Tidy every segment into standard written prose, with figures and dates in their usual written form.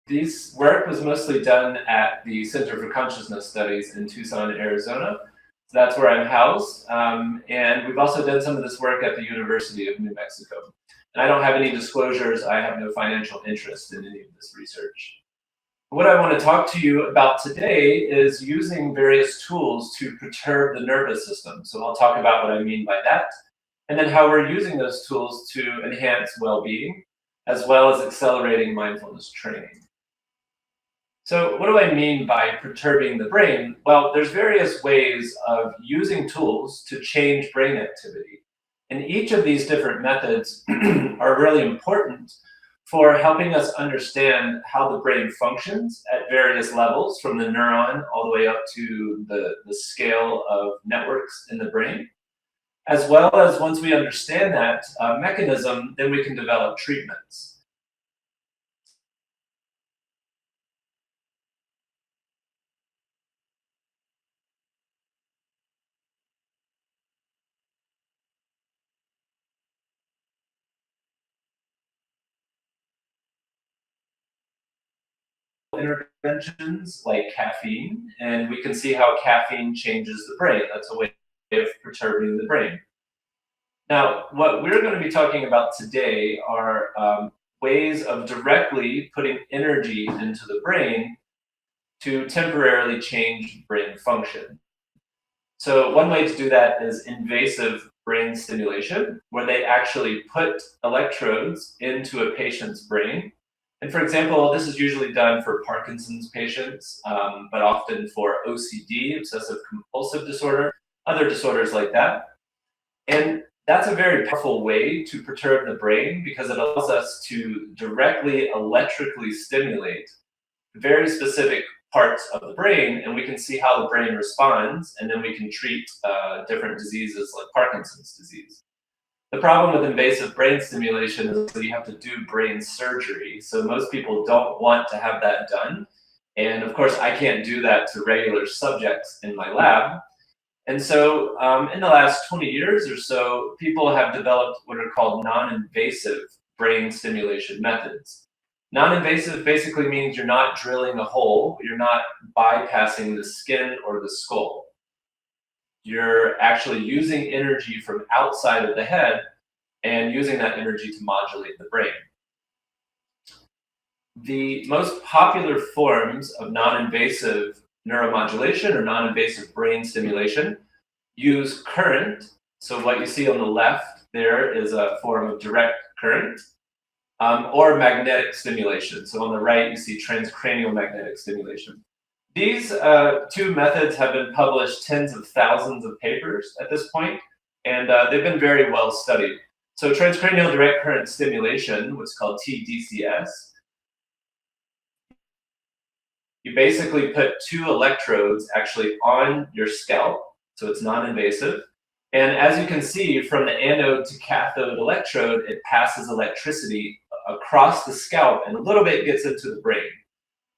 This work was mostly done at the Center for Consciousness Studies in Tucson, Arizona. So that's where I'm housed. And we've also done some of this work at the University of New Mexico. And I don't have any disclosures. I have no financial interest in any of this research. What I want to talk to you about today is using various tools to perturb the nervous system. So I'll talk about what I mean by that, and then how we're using those tools to enhance well-being, as well as accelerating mindfulness training. So what do I mean by perturbing the brain? Well, there's various ways of using tools to change brain activity. And each of these different methods are really important for helping us understand how the brain functions at various levels, from the neuron all the way up to the scale of networks in the brain. As well as, once we understand that mechanism, then we can develop treatments. Interventions like caffeine, and we can see how caffeine changes the brain. That's a way of perturbing the brain. Now, what we're going to be talking about today are ways of directly putting energy into the brain to temporarily change brain function. So one way to do that is invasive brain stimulation, where they actually put electrodes into a patient's brain. And for example, this is usually done for Parkinson's patients, but often for OCD, obsessive compulsive disorder, other disorders like that. And that's a very powerful way to perturb the brain, because it allows us to directly electrically stimulate very specific parts of the brain, and we can see how the brain responds, and then we can treat different diseases like Parkinson's disease. The problem with invasive brain stimulation is that you have to do brain surgery. So most people don't want to have that done. And of course, I can't do that to regular subjects in my lab. And so in the last 20 years or so, people have developed what are called non-invasive brain stimulation methods. Non-invasive basically means you're not drilling a hole, you're not bypassing the skin or the skull. You're actually using energy from outside of the head and using that energy to modulate the brain. The most popular forms of non-invasive neuromodulation or non-invasive brain stimulation use current. So what you see on the left there is a form of direct current, or magnetic stimulation. So on the right, you see transcranial magnetic stimulation. These two methods have been published tens of thousands of papers at this point, and they've been very well studied. So transcranial direct current stimulation, what's called TDCS, you basically put two electrodes actually on your scalp, so it's non-invasive. And as you can see, from the anode to cathode electrode, it passes electricity across the scalp and a little bit gets into the brain.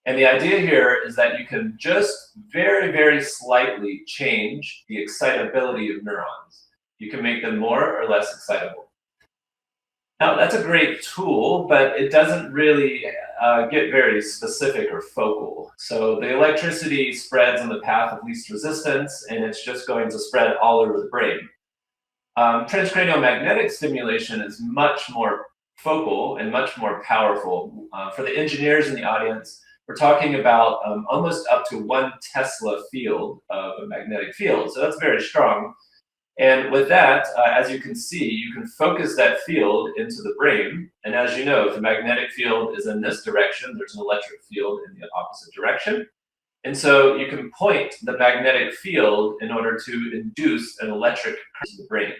And the idea here is that you can just very, very slightly change the excitability of neurons. You can make them more or less excitable. Now, that's a great tool, but it doesn't really get very specific or focal. So the electricity spreads on the path of least resistance, and it's just going to spread all over the brain. Transcranial magnetic stimulation is much more focal and much more powerful. For the engineers in the audience, we're talking about almost up to 1 Tesla field of a magnetic field. So that's very strong. And with that, as you can see, you can focus that field into the brain. And as you know, if the magnetic field is in this direction, there's an electric field in the opposite direction. And so you can point the magnetic field in order to induce an electric current to the brain.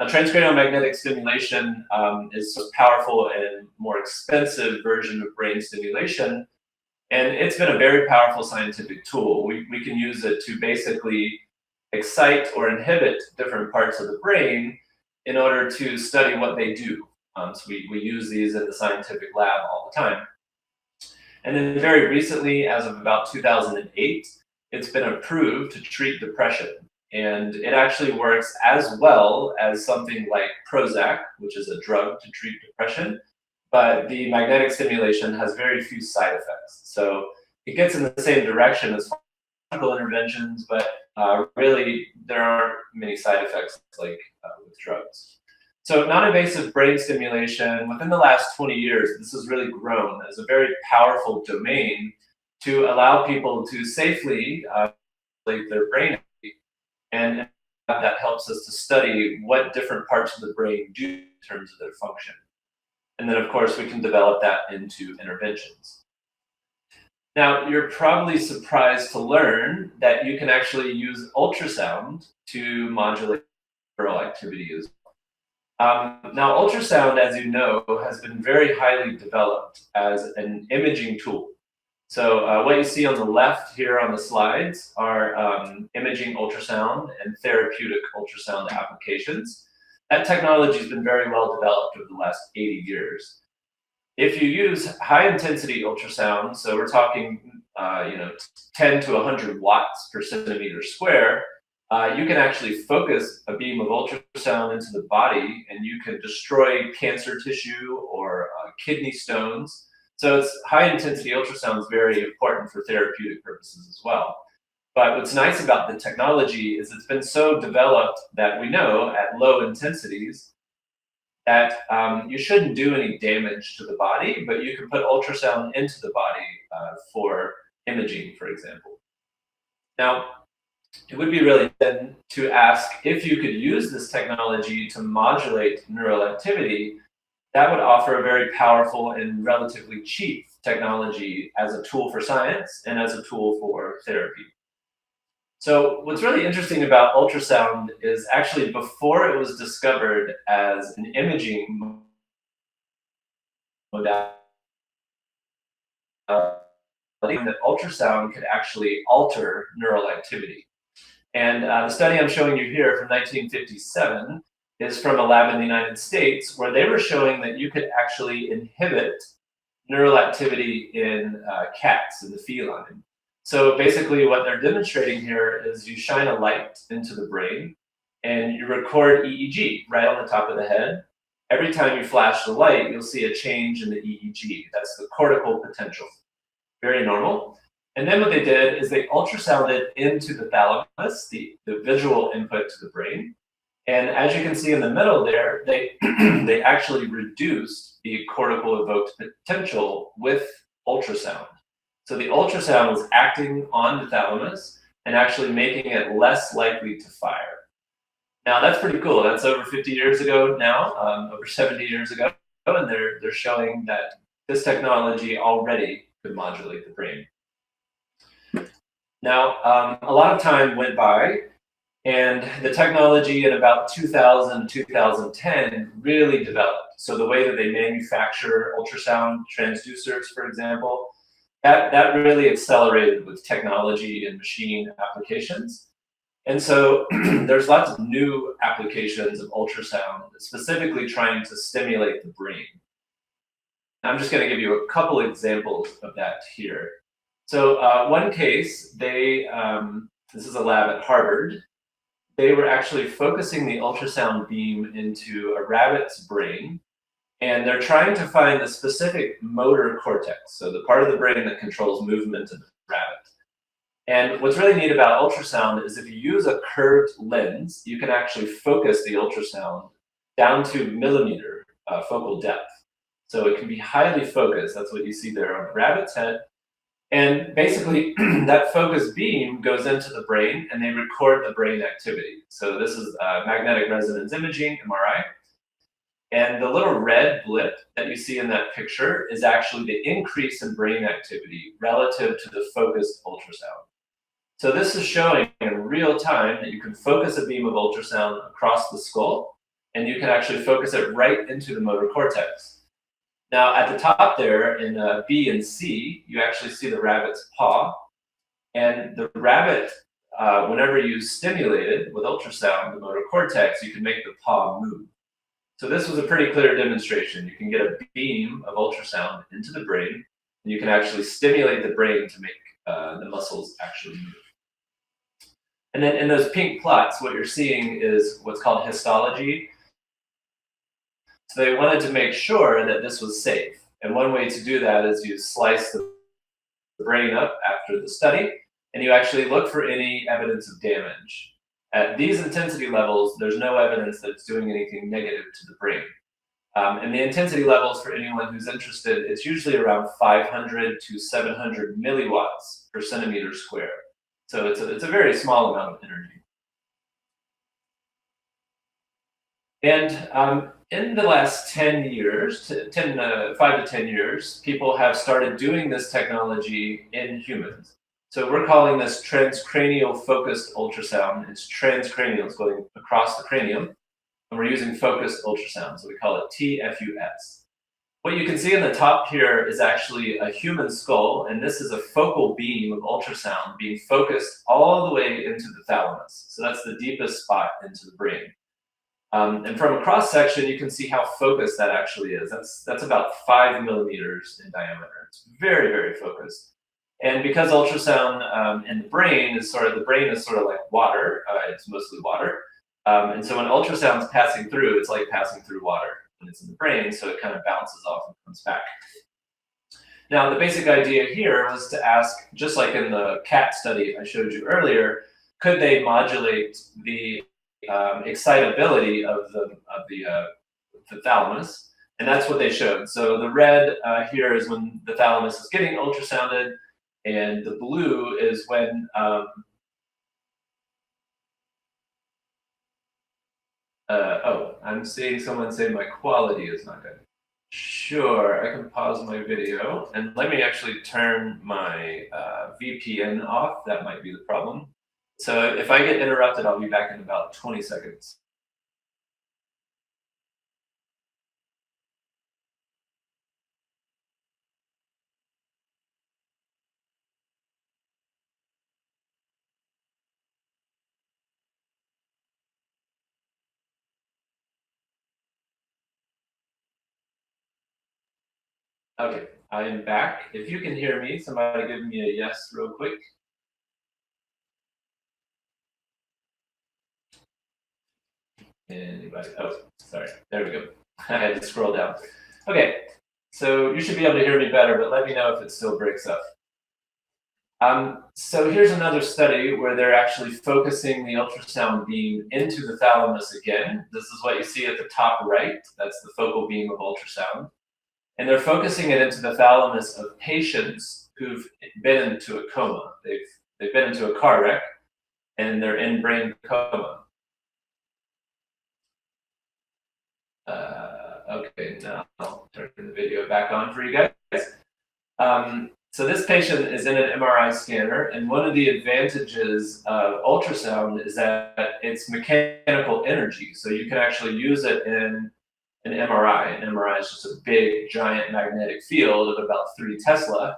Now, transcranial magnetic stimulation is a powerful and more expensive version of brain stimulation. And it's been a very powerful scientific tool. We can use it to basically excite or inhibit different parts of the brain in order to study what they do. So we use these in the scientific lab all the time. And then very recently, as of about 2008, it's been approved to treat depression. And it actually works as well as something like Prozac, which is a drug to treat depression. but the magnetic stimulation has very few side effects. So it gets in the same direction as pharmaceutical interventions, but really there aren't many side effects like with drugs. So non-invasive brain stimulation, within the last 20 years, this has really grown as a very powerful domain to allow people to safely stimulate their brain, and that helps us to study what different parts of the brain do in terms of their function. And then, of course, we can develop that into interventions. Now, you're probably surprised to learn that you can actually use ultrasound to modulate neural activity as well. Now, ultrasound, as you know, has been very highly developed as an imaging tool. So what you see on the left here on the slides are imaging ultrasound and therapeutic ultrasound applications. That technology has been very well developed over the last 80 years. If you use high-intensity ultrasound, so we're talking 10 to 100 watts per centimeter square, you can actually focus a beam of ultrasound into the body, and you can destroy cancer tissue or kidney stones. So high-intensity ultrasound is very important for therapeutic purposes as well. But what's nice about the technology is it's been so developed that we know at low intensities that you shouldn't do any damage to the body, but you can put ultrasound into the body for imaging, for example. Now, it would be really then to ask if you could use this technology to modulate neural activity. That would offer a very powerful and relatively cheap technology as a tool for science and as a tool for therapy. So what's really interesting about ultrasound is actually before it was discovered as an imaging modality, that ultrasound could actually alter neural activity. And the study I'm showing you here from 1957 is from a lab in the United States where they were showing that you could actually inhibit neural activity in cats, in the feline. So basically what they're demonstrating here is you shine a light into the brain and you record EEG right on the top of the head. Every time you flash the light, you'll see a change in the EEG. That's the cortical potential. Very normal. And then what they did is they ultrasounded into the thalamus, the visual input to the brain. And as you can see in the middle there, they actually reduced the cortical evoked potential with ultrasound. So the ultrasound was acting on the thalamus and actually making it less likely to fire. Now that's pretty cool. That's over 50 years ago now, over 70 years ago, and they're showing that this technology already could modulate the brain. Now, a lot of time went by, and the technology in about 2000, 2010 really developed. So the way that they manufacture ultrasound transducers, for example, that really accelerated with technology and machine applications. And so there's lots of new applications of ultrasound, specifically trying to stimulate the brain. I'm just going to give you a couple examples of that here. So one case, this is a lab at Harvard. They were actually focusing the ultrasound beam into a rabbit's brain, and they're trying to find the specific motor cortex, so the part of the brain that controls movement in the rabbit. And what's really neat about ultrasound is if you use a curved lens, you can actually focus the ultrasound down to millimeter focal depth. So it can be highly focused. That's what you see there on the rabbit's head. And basically, that focused beam goes into the brain, and they record the brain activity. So this is magnetic resonance imaging, MRI. And the little red blip that you see in that picture is actually the increase in brain activity relative to the focused ultrasound. So this is showing in real time that you can focus a beam of ultrasound across the skull, and you can actually focus it right into the motor cortex. Now, at the top there in B and C, you actually see the rabbit's paw. And the rabbit, whenever you stimulate it with ultrasound, the motor cortex, you can make the paw move. So this was a pretty clear demonstration. You can get a beam of ultrasound into the brain, and you can actually stimulate the brain to make the muscles actually move. And then in those pink plots, what you're seeing is what's called histology. So they wanted to make sure that this was safe. And one way to do that is you slice the brain up after the study, and you actually look for any evidence of damage. At these intensity levels, there's no evidence that it's doing anything negative to the brain. And the intensity levels, for anyone who's interested, it's usually around 500 to 700 milliwatts per centimeter square. So it's a very small amount of energy. And in the last 10 years, 5 to 10 years, people have started doing this technology in humans. So we're calling this transcranial focused ultrasound. It's transcranial, it's going across the cranium. And we're using focused ultrasound, so we call it TFUS. What you can see in the top here is actually a human skull, and this is a focal beam of ultrasound being focused all the way into the thalamus. So that's the deepest spot into the brain. And from a cross section, you can see how focused that actually is. That's about 5 millimeters in diameter. It's very, very focused. And because ultrasound in the brain is sort of like water. It's mostly water. And so when ultrasound's passing through, it's like passing through water when it's in the brain, so it kind of bounces off and comes back. Now, the basic idea here was to ask, just like in the cat study I showed you earlier, could they modulate the excitability of the thalamus? And that's what they showed. So the red here is when the thalamus is getting ultrasounded, and the blue is when oh, I'm seeing someone say my quality is not good. Sure, I can pause my video, and let me actually turn my VPN off. That might be the problem. So if I get interrupted, I'll be back in about 20 seconds. Okay, I am back. If you can hear me, somebody give me a yes real quick. Anybody? Oh, sorry. There we go. I had to scroll down. Okay, so you should be able to hear me better, but let me know if it still breaks up. So here's another study where they're actually focusing the ultrasound beam into the thalamus again. This is what you see at the top right. That's the focal beam of ultrasound. And they're focusing it into the thalamus of patients who've been into a coma. They've been into a car wreck, and they're in brain coma. Okay, now I'll turn the video back on for you guys. So this patient is in an MRI scanner, and one of the advantages of ultrasound is that it's mechanical energy. So you can actually use it in an MRI. An MRI is just a big, giant magnetic field of about 3 Tesla.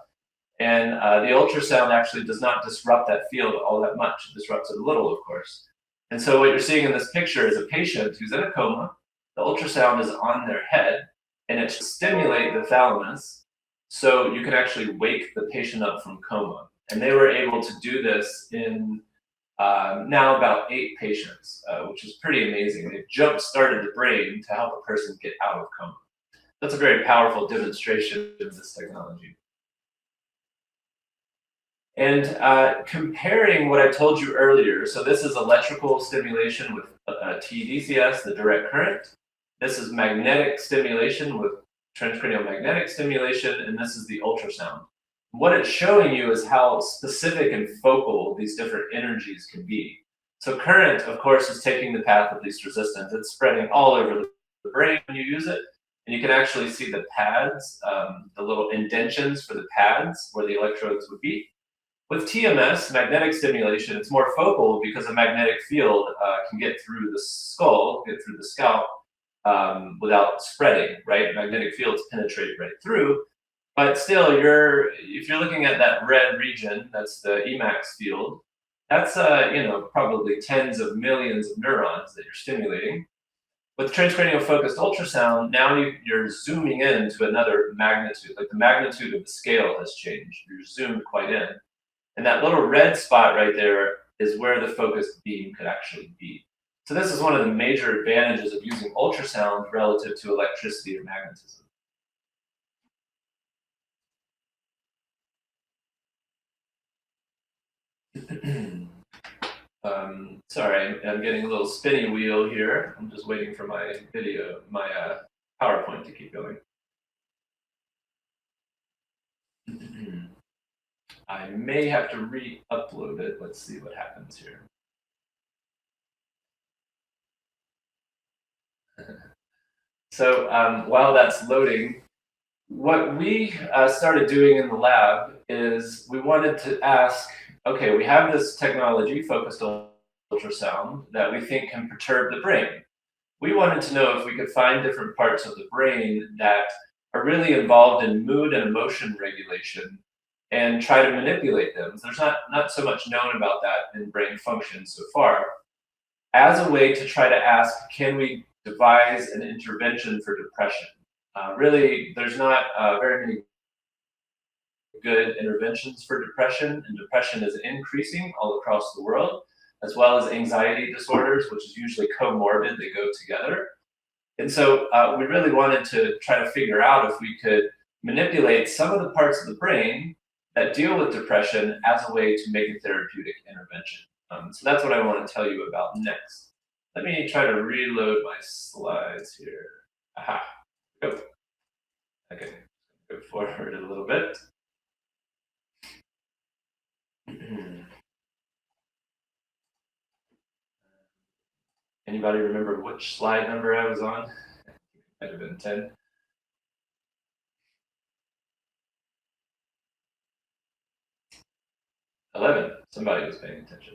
And the ultrasound actually does not disrupt that field all that much. It disrupts it a little, of course. And so what you're seeing in this picture is a patient who's in a coma. The ultrasound is on their head, and it should stimulate the thalamus, so you can actually wake the patient up from coma. And they were able to do this in now about 8 patients, which is pretty amazing. They've jump-started the brain to help a person get out of coma. That's a very powerful demonstration of this technology. And comparing what I told you earlier, so this is electrical stimulation with TDCS, the direct current. This is magnetic stimulation with transcranial magnetic stimulation, and this is the ultrasound. What it's showing you is how specific and focal these different energies can be. So current, of course, is taking the path of least resistance. It's spreading all over the brain when you use it. And you can actually see the pads, the little indentions for the pads where the electrodes would be. With TMS, magnetic stimulation, it's more focal because a magnetic field can get through the skull, get through the scalp without spreading, right? Magnetic fields penetrate right through. But still, if you're looking at that red region, that's the Emax field, that's probably tens of millions of neurons that you're stimulating. With transcranial focused ultrasound, now you're zooming in to another magnitude, like the magnitude of the scale has changed. You're zoomed quite in. And that little red spot right there is where the focused beam could actually be. So this is one of the major advantages of using ultrasound relative to electricity or magnetism. Sorry, I'm getting a little spinny wheel here. I'm just waiting for my video, my PowerPoint to keep going. I may have to re-upload it. Let's see what happens here. So while that's loading, what we started doing in the lab is we wanted to ask, okay, we have this technology focused on ultrasound that we think can perturb the brain. We wanted to know if we could find different parts of the brain that are really involved in mood and emotion regulation and try to manipulate them. There's not so much known about that in brain function so far, as a way to try to ask, can we devise an intervention for depression? Really, there's not very many good interventions for depression, and depression is increasing all across the world, as well as anxiety disorders, which is usually comorbid, they go together. And so we really wanted to try to figure out if we could manipulate some of the parts of the brain that deal with depression as a way to make a therapeutic intervention. So that's what I want to tell you about next. Let me try to reload my slides here. Aha, go. Okay, go forward a little bit. Anybody remember which slide number I was on? Might have been 10. 11. Somebody was paying attention.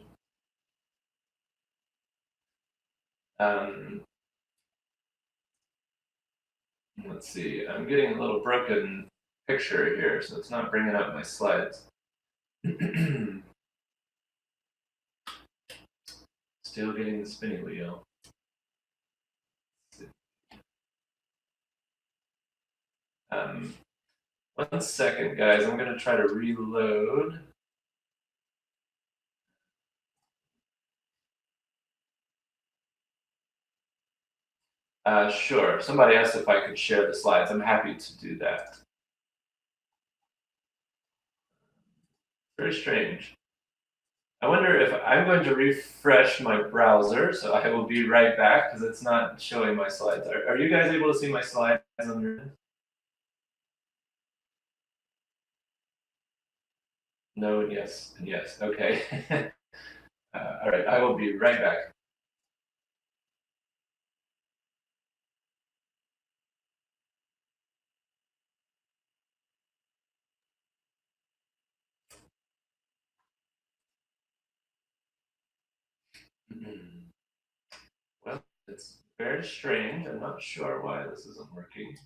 Let's see. I'm getting a little broken picture here, so it's not bringing up my slides. Still getting the spinning wheel. 1 second, guys. I'm going to try to reload. Sure. Somebody asked if I could share the slides. I'm happy to do that. Very strange. I wonder if I'm going to refresh my browser, so I will be right back because it's not showing my slides. Are you guys able to see my slides on your end? No, and yes, and yes. Okay. All right, I will be right back. Well, it's very strange. I'm not sure why this isn't working.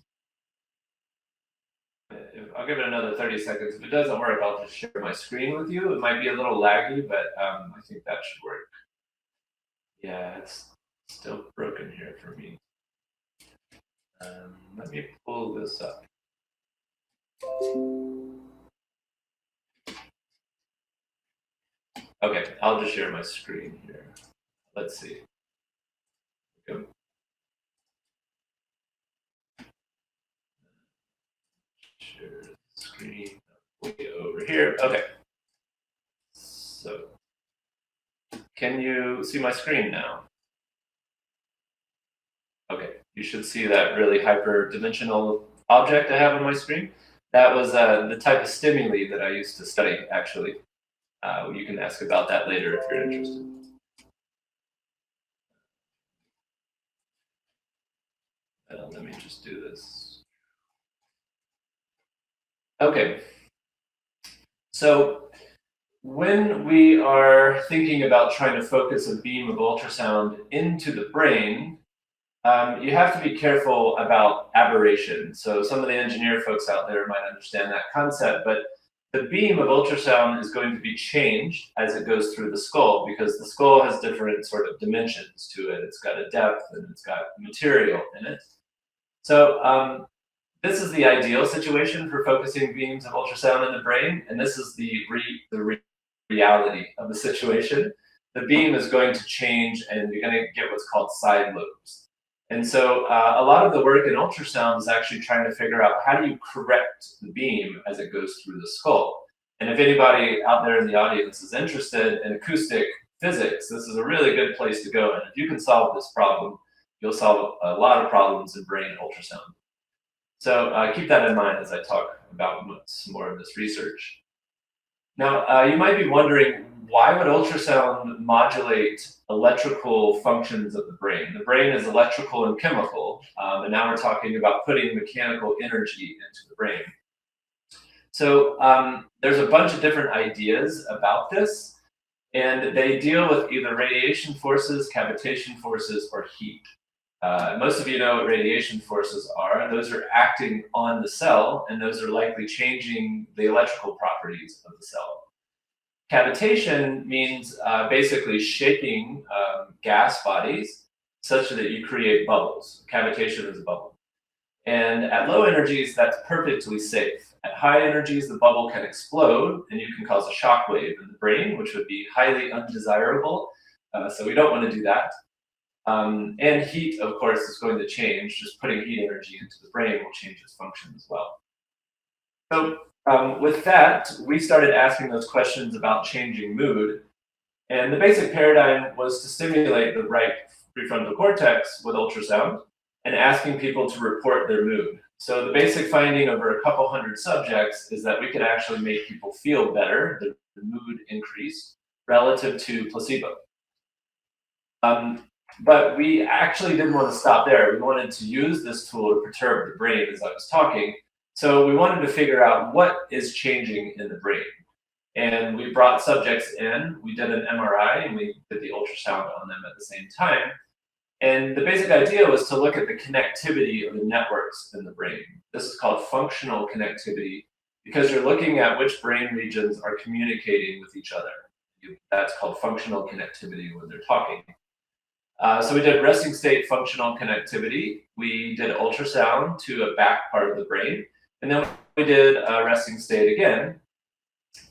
I'll give it another 30 seconds. If it doesn't work, I'll just share my screen with you. It might be a little laggy, but I think that should work. Yeah, it's still broken here for me. Let me pull this up. Okay, I'll just share my screen here. Let's see. Go. Share the screen way over here. Okay. So, can you see my screen now? Okay, you should see that really hyperdimensional object I have on my screen. That was the type of stimuli that I used to study, actually. You can ask about that later if you're interested. Let me just do this. Okay. So when we are thinking about trying to focus a beam of ultrasound into the brain, you have to be careful about aberration. So some of the engineer folks out there might understand that concept, but the beam of ultrasound is going to be changed as it goes through the skull because the skull has different sort of dimensions to it. It's got a depth and it's got material in it. So this is the ideal situation for focusing beams of ultrasound in the brain, and this is the reality of the situation. the beam is going to change and you're going to get what's called side lobes. And so a lot of the work in ultrasound is actually trying to figure out how do you correct the beam as it goes through the skull. And if anybody out there in the audience is interested in acoustic physics, this is a really good place to go. And if you can solve this problem, you'll solve a lot of problems in brain ultrasound. So keep that in mind as I talk about some more of this research. Now, you might be wondering, why would ultrasound modulate electrical functions of the brain? The brain is electrical and chemical, and now we're talking about putting mechanical energy into the brain. So there's a bunch of different ideas about this, and they deal with either radiation forces, cavitation forces, or heat. Most of you know what radiation forces are. Those are acting on the cell, and those are likely changing the electrical properties of the cell. Cavitation means basically shaping gas bodies such that you create bubbles. Cavitation is a bubble. And at low energies, that's perfectly safe. At high energies, the bubble can explode, and you can cause a shock wave in the brain, which would be highly undesirable. So we don't want to do that. And heat, of course, is going to change. Just putting heat energy into the brain will change its function as well. So with that, we started asking those questions about changing mood. And the basic paradigm was to stimulate the right prefrontal cortex with ultrasound and asking people to report their mood. So the basic finding over a couple hundred subjects is that we could actually make people feel better, the mood increased, relative to placebo. But we actually didn't want to stop there. We wanted to use this tool to perturb the brain as I was talking. So we wanted to figure out what is changing in the brain. And we brought subjects in, we did an MRI, and we did the ultrasound on them at the same time. And the basic idea was to look at the connectivity of the networks in the brain. This is called functional connectivity because you're looking at which brain regions are communicating with each other. That's called functional connectivity when they're talking. So we did resting state functional connectivity. We did ultrasound to a back part of the brain. And then we did a resting state again.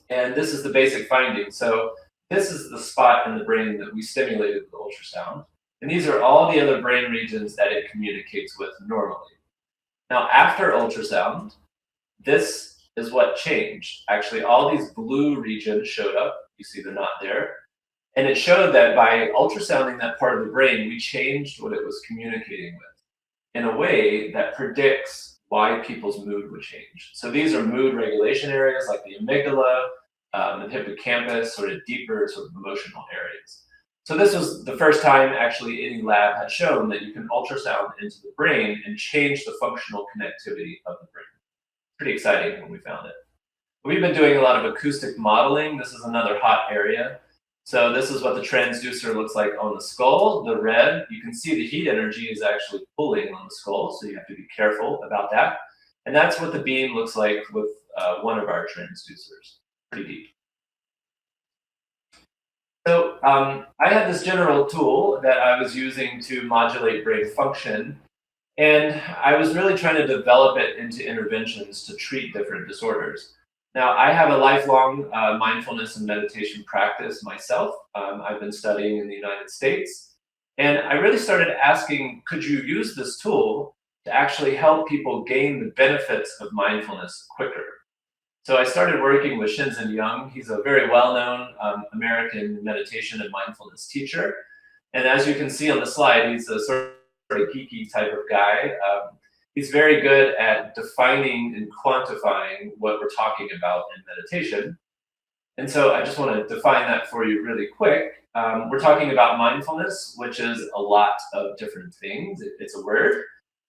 And this is the basic finding. So this is the spot in the brain that we stimulated with ultrasound. And these are all the other brain regions that it communicates with normally. Now, after ultrasound, this is what changed. Actually, all these blue regions showed up. You see they're not there. And it showed that by ultrasounding that part of the brain, we changed what it was communicating with in a way that predicts why people's mood would change. So these are mood regulation areas like the amygdala, the hippocampus, sort of deeper sort of emotional areas. So this was the first time actually any lab had shown that you can ultrasound into the brain and change the functional connectivity of the brain. Pretty exciting when we found it. We've been doing a lot of acoustic modeling. This is another hot area. So this is what the transducer looks like on the skull. The red, you can see the heat energy is actually pulling on the skull, so you have to be careful about that. And that's what the beam looks like with one of our transducers, pretty deep. So I had this general tool that I was using to modulate brain function, and I was really trying to develop it into interventions to treat different disorders. Now, I have a lifelong mindfulness and meditation practice myself. I've been studying in the United States. And I really started asking, could you use this tool to actually help people gain the benefits of mindfulness quicker? So I started working with Shinzen Young. He's a very well-known American meditation and mindfulness teacher. And as you can see on the slide, he's a sort of geeky type of guy. He's very good at defining and quantifying what we're talking about in meditation. And so I just want to define that for you really quick. We're talking about mindfulness, which is a lot of different things. It's a word.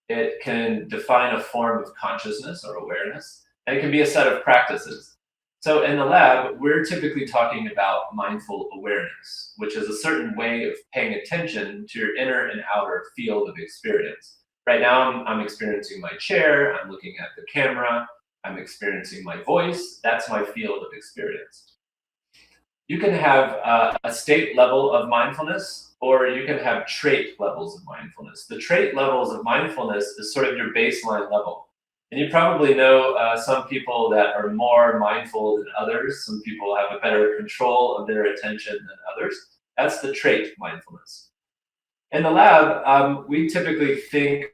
It can define a form of consciousness or awareness, and it can be a set of practices. So in the lab, we're typically talking about mindful awareness, which is a certain way of paying attention to your inner and outer field of experience. Right now, I'm experiencing my chair, I'm looking at the camera, I'm experiencing my voice. That's my field of experience. You can have a state level of mindfulness, or you can have trait levels of mindfulness. The trait levels of mindfulness is sort of your baseline level. And you probably know some people that are more mindful than others. Some people have a better control of their attention than others. That's the trait mindfulness. In the lab, we typically think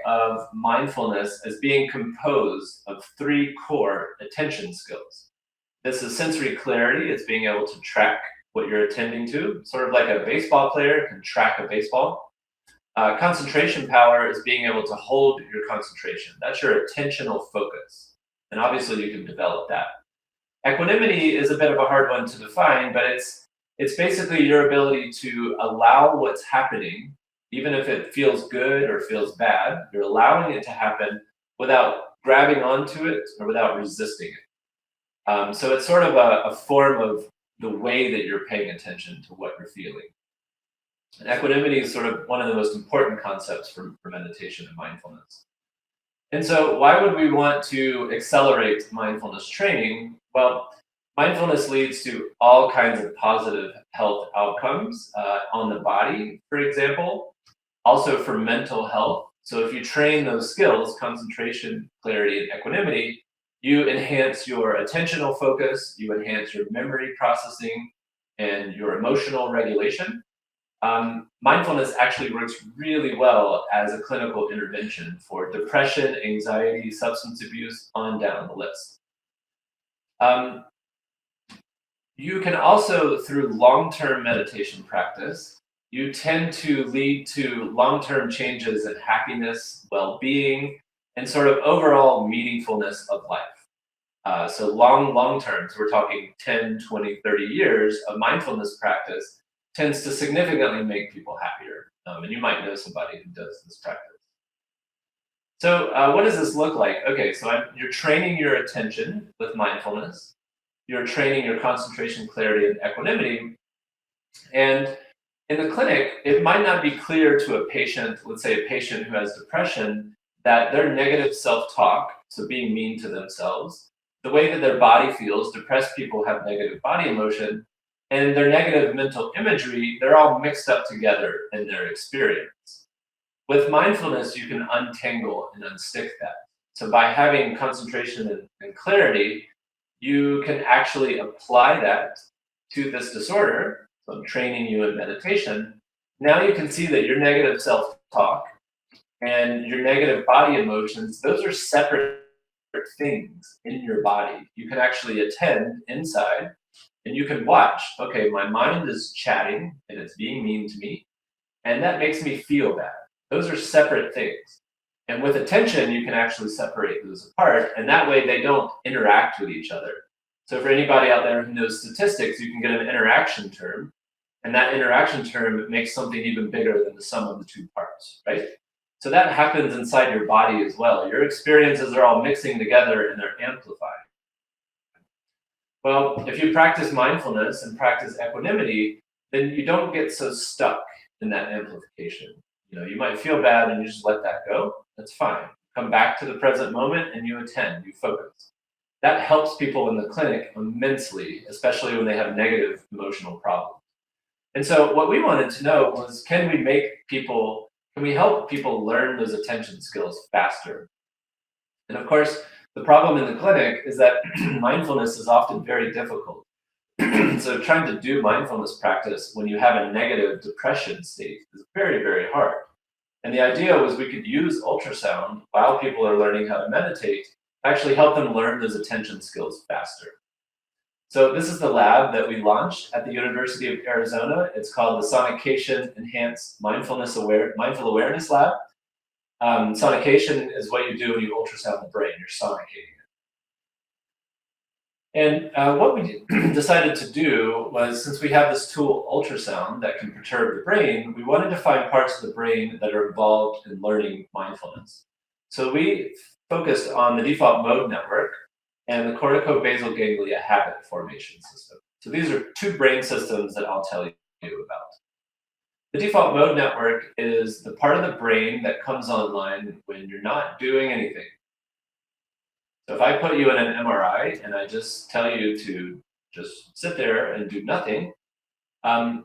of mindfulness as being composed of 3 core attention skills. This is sensory clarity. It's being able to track what you're attending to, sort of like a baseball player can track a baseball. Concentration power is being able to hold your concentration. That's your attentional focus. And obviously you can develop that. Equanimity is a bit of a hard one to define, but it's basically your ability to allow what's happening, even if it feels good or feels bad, you're allowing it to happen without grabbing onto it or without resisting it. So it's sort of a form of the way that you're paying attention to what you're feeling. And equanimity is sort of one of the most important concepts for meditation and mindfulness. And so why would we want to accelerate mindfulness training? Well, mindfulness leads to all kinds of positive health outcomes on the body, for example, also for mental health. So if you train those skills, concentration, clarity, and equanimity, you enhance your attentional focus, you enhance your memory processing, and your emotional regulation. Mindfulness actually works really well as a clinical intervention for depression, anxiety, substance abuse, on down the list. You can also, through long-term meditation practice, you tend to lead to long-term changes in happiness, well-being, and sort of overall meaningfulness of life. So long term, so we're talking 10, 20, 30 years of mindfulness practice tends to significantly make people happier. And you might know somebody who does this practice. So what does this look like? Okay, so you're training your attention with mindfulness. You're training your concentration, clarity, and equanimity. And in the clinic, it might not be clear to a patient, let's say a patient who has depression, that their negative self-talk, so being mean to themselves, the way that their body feels, depressed people have negative body emotion, and their negative mental imagery, they're all mixed up together in their experience. With mindfulness, you can untangle and unstick that. So by having concentration and clarity, you can actually apply that to this disorder. So I'm training you in meditation. Now you can see that your negative self-talk and your negative body emotions, those are separate things in your body. You can actually attend inside and you can watch, okay, my mind is chatting and it's being mean to me, and that makes me feel bad. Those are separate things. And with attention, you can actually separate those apart, and that way they don't interact with each other. So for anybody out there who knows statistics, you can get an interaction term, and that interaction term makes something even bigger than the sum of the two parts, right? So that happens inside your body as well. Your experiences are all mixing together and they're amplified. Well, if you practice mindfulness and practice equanimity, then you don't get so stuck in that amplification. You might feel bad and you just let that go. That's fine. Come back to the present moment and you attend, you focus. That helps people in the clinic immensely, especially when they have negative emotional problems. And so what we wanted to know was, can we help people learn those attention skills faster? And of course, the problem in the clinic is that mindfulness is often very difficult. So trying to do mindfulness practice when you have a negative depression state is very, very hard. And the idea was we could use ultrasound while people are learning how to meditate, actually help them learn those attention skills faster. So this is the lab that we launched at the University of Arizona. It's called the Sonication Enhanced Mindful Awareness Lab. Sonication is what you do when you ultrasound the brain. You're sonicating it. And what we decided to do was, since we have this tool, ultrasound, that can perturb the brain, we wanted to find parts of the brain that are involved in learning mindfulness. So we focused on the default mode network and the corticobasal ganglia habit formation system. So these are two brain systems that I'll tell you about. The default mode network is the part of the brain that comes online when you're not doing anything. So if I put you in an MRI and I just tell you to just sit there and do nothing,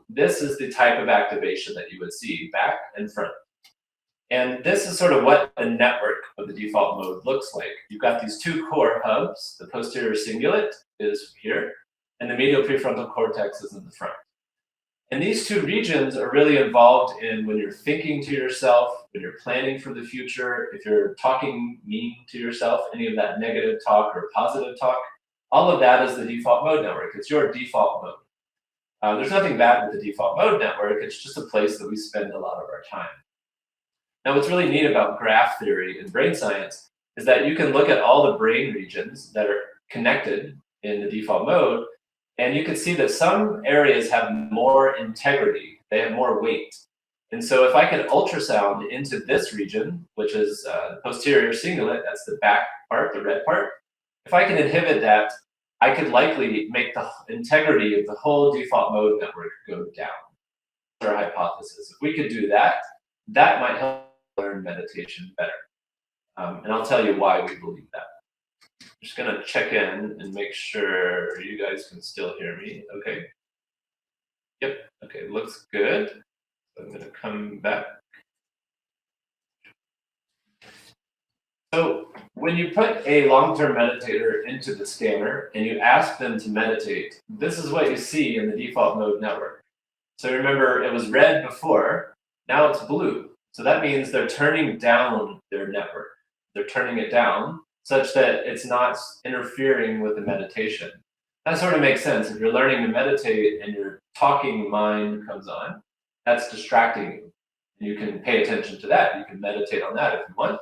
this is the type of activation that you would see, back and front. And this is sort of what the network of the default mode looks like. You've got these two core hubs. The posterior cingulate is here, and the medial prefrontal cortex is in the front. And these two regions are really involved in when you're thinking to yourself, when you're planning for the future, if you're talking mean to yourself, any of that negative talk or positive talk, all of that is the default mode network. It's your default mode. There's nothing bad with the default mode network. It's just a place that we spend a lot of our time. Now, what's really neat about graph theory and brain science is that you can look at all the brain regions that are connected in the default mode, and you can see that some areas have more integrity. They have more weight. And so if I could ultrasound into this region, which is the posterior cingulate, that's the back part, the red part, if I can inhibit that, I could likely make the integrity of the whole default mode network go down. That's our hypothesis. If we could do that, that might help learn meditation better. And I'll tell you why we believe that. I'm just going to check in and make sure you guys can still hear me. Okay. Yep. Okay, looks good. So I'm going to come back. So when you put a long-term meditator into the scanner and you ask them to meditate, this is what you see in the default mode network. So remember, it was red before, now it's blue. So that means they're turning down their network. They're turning it down such that it's not interfering with the meditation. That sort of makes sense. If you're learning to meditate and your talking mind comes on, that's distracting you. And you can pay attention to that. You can meditate on that if you want.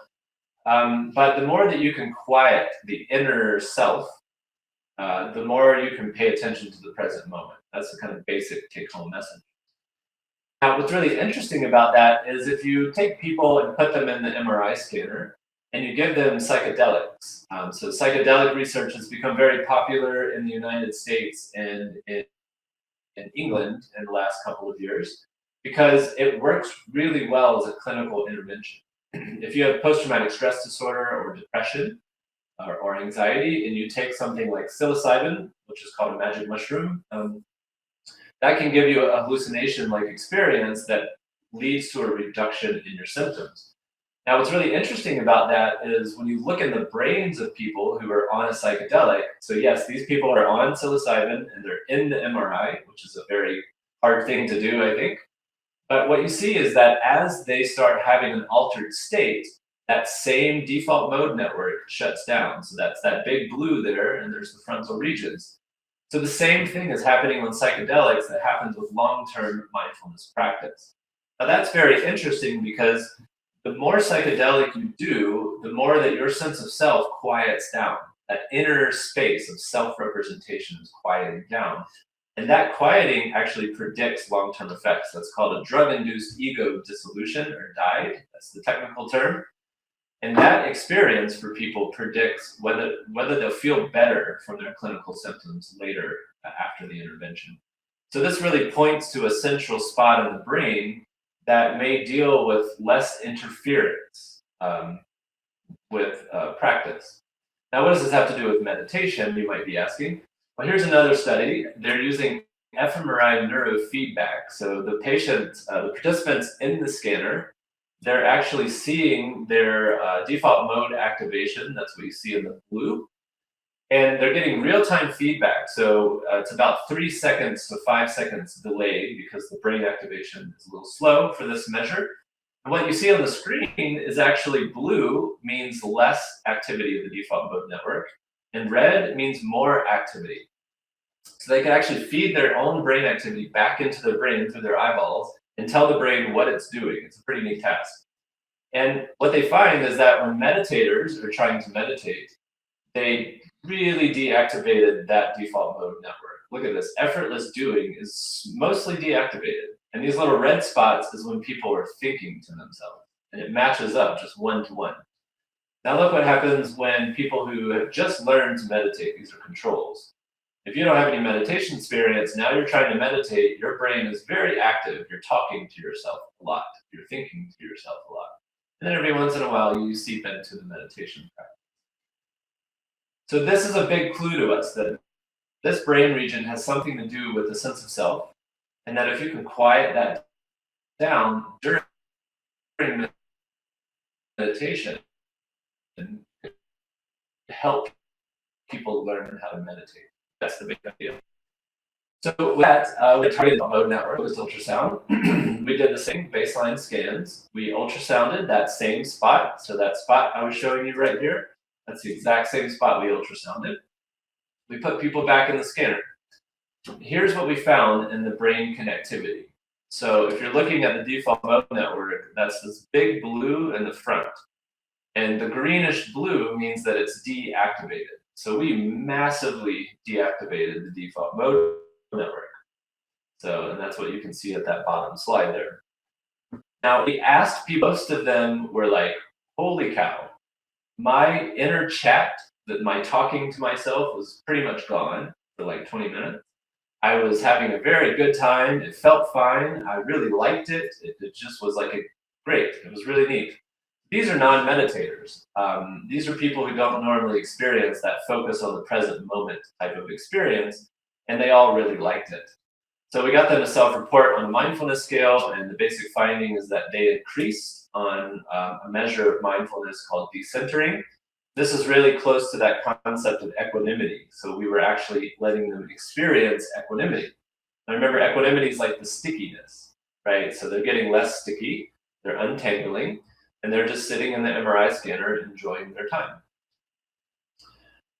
But the more that you can quiet the inner self, the more you can pay attention to the present moment. That's the kind of basic take-home message. Now, what's really interesting about that is if you take people and put them in the MRI scanner and you give them psychedelics. So psychedelic research has become very popular in the United States and in England in the last couple of years because it works really well as a clinical intervention. If you have post-traumatic stress disorder or depression or anxiety, and you take something like psilocybin, which is called a magic mushroom, that can give you a hallucination-like experience that leads to a reduction in your symptoms. Now, what's really interesting about that is when you look in the brains of people who are on a psychedelic, so yes, these people are on psilocybin and they're in the MRI, which is a very hard thing to do, I think. But what you see is that as they start having an altered state, that same default mode network shuts down. So that's that big blue there, and there's the frontal regions. So the same thing is happening on psychedelics that happens with long-term mindfulness practice. Now that's very interesting because the more psychedelic you do, the more that your sense of self quiets down. That inner space of self-representation is quieting down. And that quieting actually predicts long-term effects. That's called a drug-induced ego dissolution, or DIDE. That's the technical term. And that experience for people predicts whether they'll feel better from their clinical symptoms later after the intervention. So this really points to a central spot in the brain that may deal with less interference with practice. Now, what does this have to do with meditation, you might be asking? Well, here's another study. They're using fMRI neurofeedback. So the patients, the participants in the scanner, they're actually seeing their default mode activation. That's what you see in the blue. And they're getting real-time feedback. So it's about 3 seconds to 5 seconds delayed because the brain activation is a little slow for this measure. And what you see on the screen is actually blue means less activity of the default mode network, and red means more activity. So they can actually feed their own brain activity back into their brain through their eyeballs and tell the brain what it's doing. It's a pretty neat task. And what they find is that when meditators are trying to meditate, they really deactivated that default mode network. Look at this. Effortless doing is mostly deactivated. And these little red spots is when people are thinking to themselves. And it matches up just 1-to-1. Now look what happens when people who have just learned to meditate, these are controls. If you don't have any meditation experience, now you're trying to meditate, your brain is very active. You're talking to yourself a lot. You're thinking to yourself a lot. And then every once in a while, you seep into the meditation practice. So this is a big clue to us that this brain region has something to do with the sense of self, and that if you can quiet that down during meditation, it help people learn how to meditate. That's the big idea. So with that, we targeted the mode network with ultrasound. We did the same baseline scans. We ultrasounded that same spot. So that spot I was showing you right here, that's the exact same spot we ultrasounded. We put people back in the scanner. Here's what we found in the brain connectivity. So if you're looking at the default mode network, that's this big blue in the front. And the greenish blue means that it's deactivated. So we massively deactivated the default mode network. So, and that's what you can see at that bottom slide there. Now, we asked people, most of them were like, holy cow, my inner chat, that my talking to myself was pretty much gone for like 20 minutes. I was having a very good time. It felt fine. I really liked it. It just was like great. It was really neat. These are non-meditators. These are people who don't normally experience that focus on the present moment type of experience, and they all really liked it. So we got them to self-report on a mindfulness scale, and the basic finding is that they increased on a measure of mindfulness called decentering. This is really close to that concept of equanimity. So we were actually letting them experience equanimity. Now remember, equanimity is like the stickiness, right? So they're getting less sticky, they're untangling, and they're just sitting in the MRI scanner enjoying their time.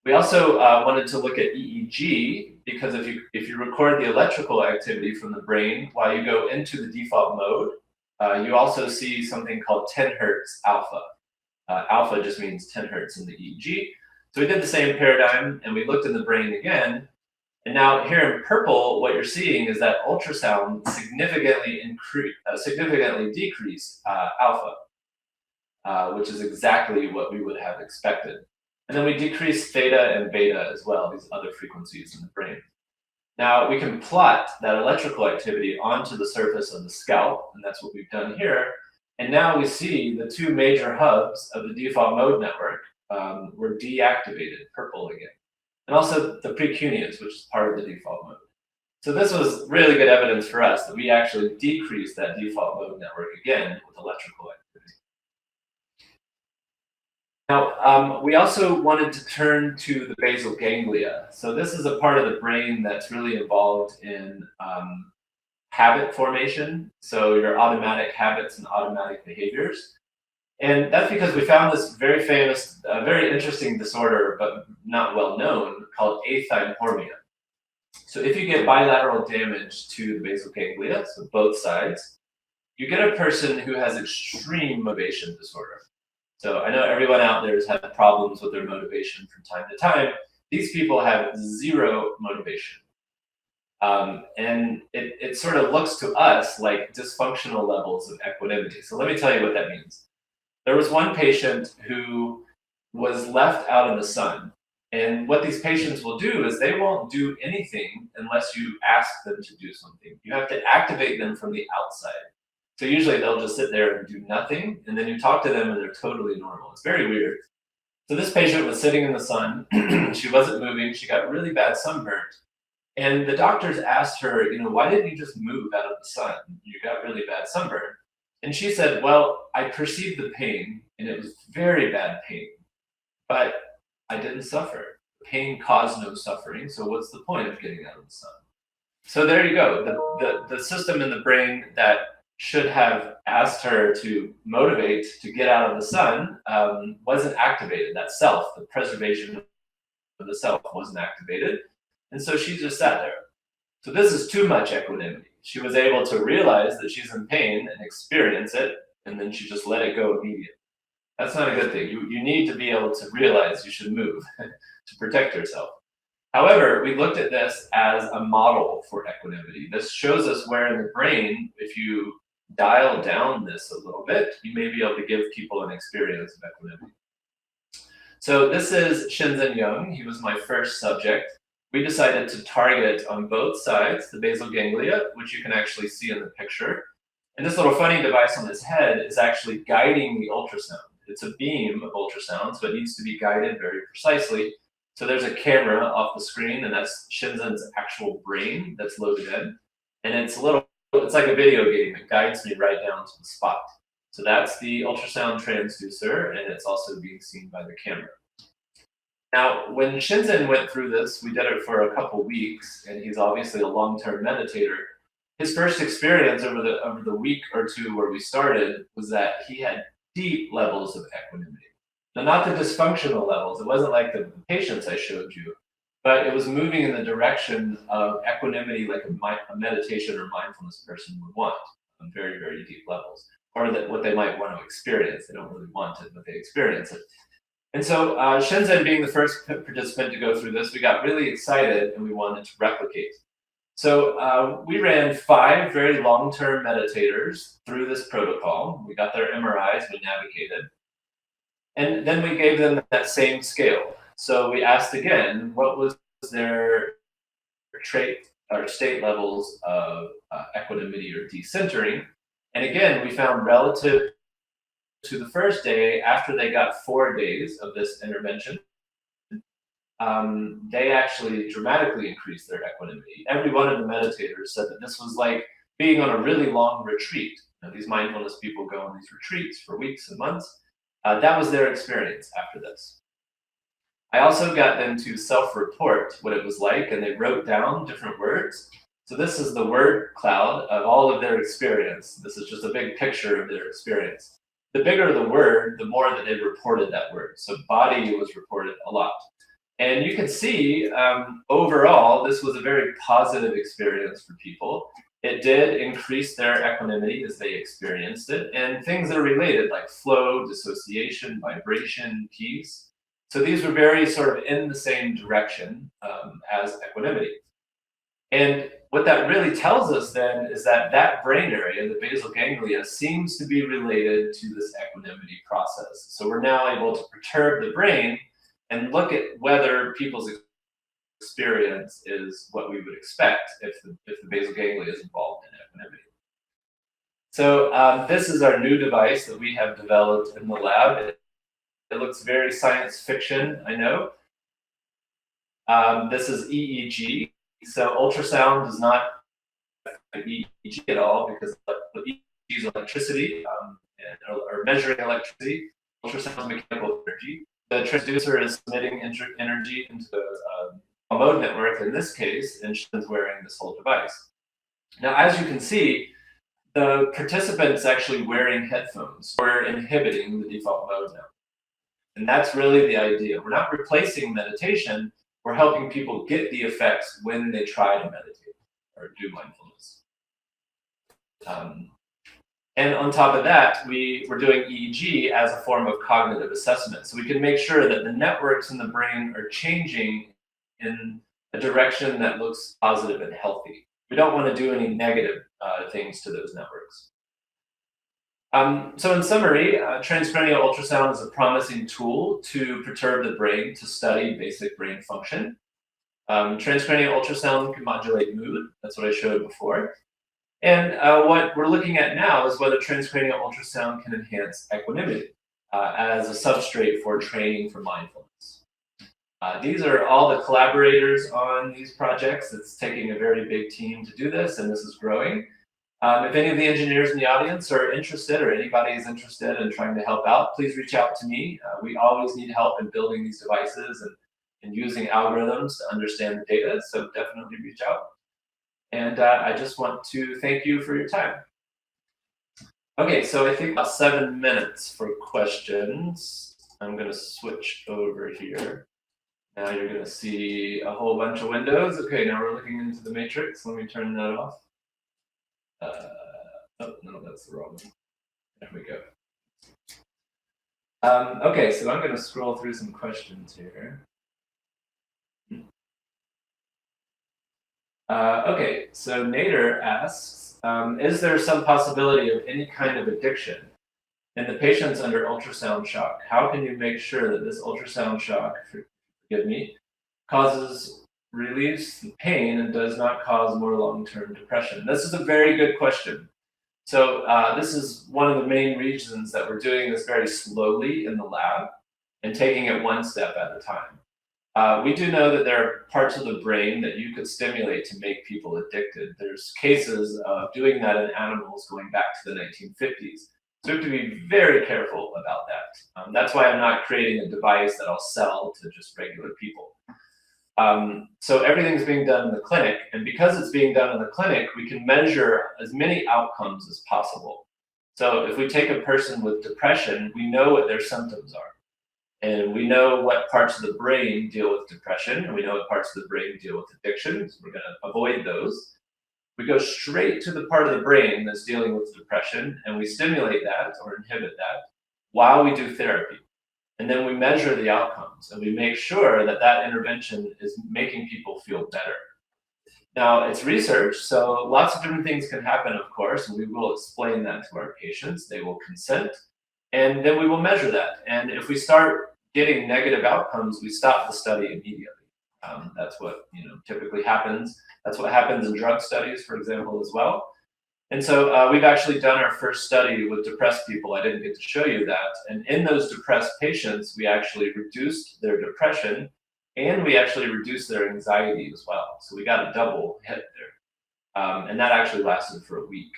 We also wanted to look at EEG, because if you record the electrical activity from the brain while you go into the default mode, you also see something called 10 hertz alpha. Alpha just means 10 hertz in the EEG. So we did the same paradigm, and we looked in the brain again. And now here in purple, what you're seeing is that ultrasound significantly decreased alpha, which is exactly what we would have expected. And then we decreased theta and beta as well, these other frequencies in the brain. Now we can plot that electrical activity onto the surface of the scalp, and that's what we've done here. And now we see the two major hubs of the default mode network were deactivated, purple again. And also the precuneus, which is part of the default mode. So this was really good evidence for us that we actually decreased that default mode network again with electrical activity. Now, we also wanted to turn to the basal ganglia. So this is a part of the brain that's really involved in habit formation, so your automatic habits and automatic behaviors. And that's because we found this very famous, very interesting disorder, but not well known, called athymorphia. So if you get bilateral damage to the basal ganglia, so both sides, you get a person who has extreme motivation disorder. So I know everyone out there has had problems with their motivation from time to time. These people have zero motivation. And it sort of looks to us like dysfunctional levels of equanimity. So let me tell you what that means. There was one patient who was left out in the sun. And what these patients will do is they won't do anything unless you ask them to do something. You have to activate them from the outside. So usually they'll just sit there and do nothing, and then you talk to them and they're totally normal. It's very weird. So this patient was sitting in the sun. She wasn't moving. She got really bad sunburn. And the doctors asked her, why didn't you just move out of the sun? You got really bad sunburn. And she said, well, I perceived the pain, and it was very bad pain, but I didn't suffer. The pain caused no suffering, so what's the point of getting out of the sun? So there you go. The system in the brain that should have asked her to motivate to get out of the sun wasn't activated. That self, the preservation of the self, wasn't activated. And so she just sat there. So this is too much equanimity. She was able to realize that she's in pain and experience it, and then she just let it go immediately. That's not a good thing. You need to be able to realize you should move to protect yourself. However, we looked at this as a model for equanimity. This shows us where in the brain, if you dial down this a little bit, you may be able to give people an experience of equanimity. So this is Shenzhen Young. He was my first subject. We decided to target on both sides the basal ganglia, which you can actually see in the picture. And this little funny device on his head is actually guiding the ultrasound. It's a beam of ultrasound, so it needs to be guided very precisely. So there's a camera off the screen, and that's Shenzhen's actual brain that's loaded in. And it's like a video game. It guides me right down to the spot. So that's the ultrasound transducer, and it's also being seen by the camera. Now, when Shinzen went through this, we did it for a couple weeks, and he's obviously a long-term meditator. His first experience over the week or two where we started was that he had deep levels of equanimity. Now, not the dysfunctional levels. It wasn't like the patients I showed you, but it was moving in the direction of equanimity like a meditation or mindfulness person would want on very, very deep levels, or that what they might want to experience. They don't really want it, but they experience it. And so Shenzhen being the first participant to go through this, we got really excited and we wanted to replicate. So we ran 5 very long-term meditators through this protocol. We got their MRIs, we navigated. And then we gave them that same scale. So we asked again, what was their trait or state levels of equanimity or decentering? And again, we found relative to the first day, after they got 4 days of this intervention, they actually dramatically increased their equanimity. Every one of the meditators said that this was like being on a really long retreat. Now, these mindfulness people go on these retreats for weeks and months. That was their experience after this. I also got them to self-report what it was like, and they wrote down different words. So this is the word cloud of all of their experience. This is just a big picture of their experience. The bigger the word, the more that they reported that word. So body was reported a lot. And you can see, overall, this was a very positive experience for people. It did increase their equanimity as they experienced it, and things that are related like flow, dissociation, vibration, peace. So these were very sort of in the same direction as equanimity. And what that really tells us then is that that brain area, the basal ganglia, seems to be related to this equanimity process. So we're now able to perturb the brain and look at whether people's experience is what we would expect if the basal ganglia is involved in equanimity. So this is our new device that we have developed in the lab. It looks very science fiction, I know. This is EEG. So ultrasound does not affect EEG at all because EEG is electricity or measuring electricity. Ultrasound is mechanical energy. The transducer is emitting energy into the mode network in this case, and she's wearing this whole device. Now, as you can see, the participant's actually wearing headphones. We're inhibiting the default mode now. And that's really the idea. We're not replacing meditation. We're helping people get the effects when they try to meditate or do mindfulness. And on top of that, we're doing EEG as a form of cognitive assessment. So we can make sure that the networks in the brain are changing in a direction that looks positive and healthy. We don't want to do any negative things to those networks. So in summary, transcranial ultrasound is a promising tool to perturb the brain to study basic brain function. Transcranial ultrasound can modulate mood. That's what I showed before. And what we're looking at now is whether transcranial ultrasound can enhance equanimity as a substrate for training for mindfulness. These are all the collaborators on these projects. It's taking a very big team to do this, and this is growing. If any of the engineers in the audience are interested, or anybody is interested in trying to help out, please reach out to me. We always need help in building these devices and using algorithms to understand the data, so definitely reach out. And I just want to thank you for your time. Okay, so I think about 7 minutes for questions. I'm going to switch over here. Now you're going to see a whole bunch of windows. Okay, now we're looking into the matrix. Let me turn that off. Oh, no, that's the wrong one. There we go. Okay, so I'm going to scroll through some questions here. Okay, so Nader asks, is there some possibility of any kind of addiction in the patients under ultrasound shock? How can you make sure that this ultrasound shock, forgive me, relieves the pain and does not cause more long-term depression? This is a very good question. So this is one of the main reasons that we're doing this very slowly in the lab and taking it one step at a time. We do know that there are parts of the brain that you could stimulate to make people addicted. There's cases of doing that in animals going back to the 1950s. So we have to be very careful about that. That's why I'm not creating a device that I'll sell to just regular people. So everything's being done in the clinic, and because it's being done in the clinic, we can measure as many outcomes as possible. So if we take a person with depression, we know what their symptoms are. And we know what parts of the brain deal with depression, and we know what parts of the brain deal with addiction, so we're going to avoid those. We go straight to the part of the brain that's dealing with depression, and we stimulate that or inhibit that while we do therapy. And then we measure the outcomes, and we make sure that that intervention is making people feel better. Now, it's research, so lots of different things can happen, of course, and we will explain that to our patients. They will consent, and then we will measure that. And if we start getting negative outcomes, we stop the study immediately. That's what typically happens. That's what happens in drug studies, for example, as well. And so we've actually done our first study with depressed people. I didn't get to show you that. And in those depressed patients, we actually reduced their depression, and we actually reduced their anxiety as well. So we got a double hit there. And that actually lasted for a week.